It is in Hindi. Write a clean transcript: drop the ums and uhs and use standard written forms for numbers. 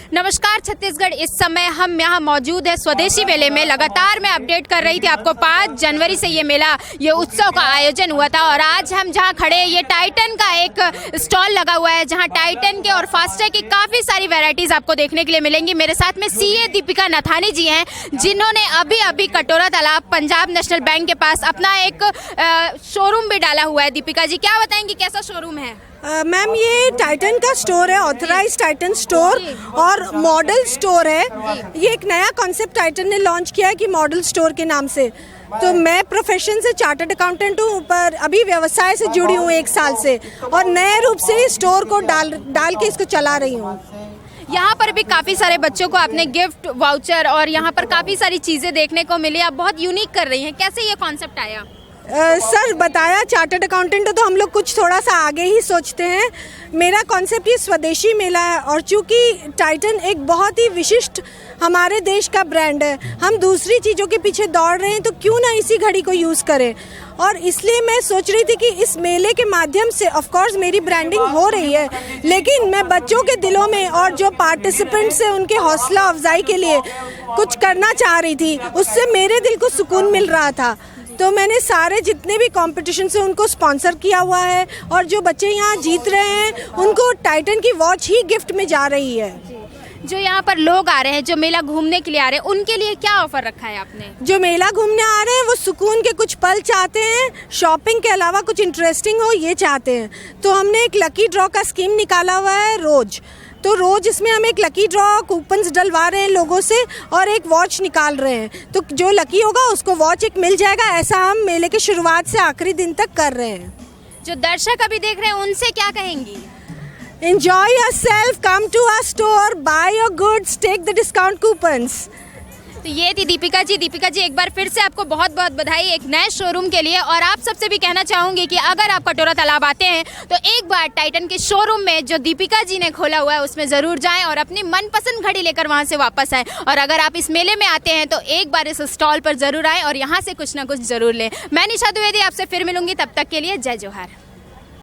नमस्कार छत्तीसगढ़, इस समय हम यहाँ मौजूद है स्वदेशी मेले में। लगातार मैं अपडेट कर रही थी आपको, 5 जनवरी से ये उत्सव का आयोजन हुआ था और आज हम जहाँ खड़े हैं ये टाइटन का एक स्टॉल लगा हुआ है जहाँ टाइटन के और फास्टैग की काफ़ी सारी वैरायटीज़ आपको देखने के लिए मिलेंगी। मेरे साथ में सीए दीपिका नथानी जी हैं जिन्होंने अभी कटोरा तालाब पंजाब नेशनल बैंक के पास अपना एक शोरूम भी डाला हुआ है। दीपिका जी क्या बताएंगी, कैसा शोरूम है? मैम ये टाइटन का स्टोर है, ऑथराइज्ड टाइटन स्टोर और मॉडल स्टोर है। ये एक नया कॉन्सेप्ट टाइटन ने लॉन्च किया है कि मॉडल स्टोर के नाम से। तो मैं प्रोफेशन से चार्टर्ड अकाउंटेंट हूँ, पर अभी व्यवसाय से जुड़ी हूँ 1 साल से और नए रूप से स्टोर को डाल के इसको चला रही हूँ। यहाँ पर भी काफ़ी सारे बच्चों को आपने गिफ्ट वाउचर और यहाँ पर काफ़ी सारी चीज़ें देखने को मिली। आप बहुत यूनिक कर रही हैं, कैसे ये कॉन्सेप्ट आया? सर बताया, चार्टर्ड अकाउंटेंट तो हम लोग कुछ थोड़ा सा आगे ही सोचते हैं। मेरा कॉन्सेप्ट ये स्वदेशी मेला है और चूँकि टाइटन एक बहुत ही विशिष्ट हमारे देश का ब्रांड है, हम दूसरी चीज़ों के पीछे दौड़ रहे हैं तो क्यों ना इसी घड़ी को यूज़ करें। और इसलिए मैं सोच रही थी कि इस मेले के माध्यम से ऑफ कोर्स मेरी ब्रांडिंग हो रही है, लेकिन मैं बच्चों के दिलों में और जो पार्टिसिपेंट्स हैं उनके हौसला अफजाई के लिए कुछ करना चाह रही थी। उससे मेरे दिल को सुकून मिल रहा था, तो मैंने सारे जितने भी कंपटीशन से उनको स्पॉन्सर किया हुआ है और जो बच्चे यहाँ जीत रहे हैं उनको टाइटन की वॉच ही गिफ्ट में जा रही है। जो यहाँ पर लोग आ रहे हैं, जो मेला घूमने के लिए आ रहे हैं, उनके लिए क्या ऑफर रखा है आपने? जो मेला घूमने आ रहे हैं वो सुकून के कुछ पल चाहते हैं, शॉपिंग के अलावा कुछ इंटरेस्टिंग हो ये चाहते हैं। तो हमने एक लकी ड्रॉ का स्कीम निकाला हुआ है रोज इसमें हम एक लकी ड्रॉ कूपन्स डलवा रहे हैं लोगों से और एक वॉच निकाल रहे हैं। तो जो लकी होगा उसको वॉच एक मिल जाएगा। ऐसा हम मेले के शुरुआत से आखिरी दिन तक कर रहे हैं। जो दर्शक अभी देख रहे हैं उनसे क्या कहेंगी? Enjoy yourself, come to our store, buy your goods, take the discount coupons. तो ये थी दीपिका जी। दीपिका जी एक बार फिर से आपको बहुत बहुत बधाई एक नए शोरूम के लिए। और आप सबसे भी कहना चाहूँगी कि अगर आप कटोरा तालाब आते हैं तो एक बार टाइटन के शोरूम में जो दीपिका जी ने खोला हुआ है उसमें ज़रूर जाएं और अपनी मनपसंद घड़ी लेकर वहाँ से वापस आएँ। और अगर आप इस मेले में आते हैं तो एक बार इस स्टॉल पर ज़रूर आएँ और यहाँ से कुछ ना कुछ ज़रूर लें। मैं निशा द्विवेदी आपसे फिर मिलूंगी, तब तक के लिए जय जोहार।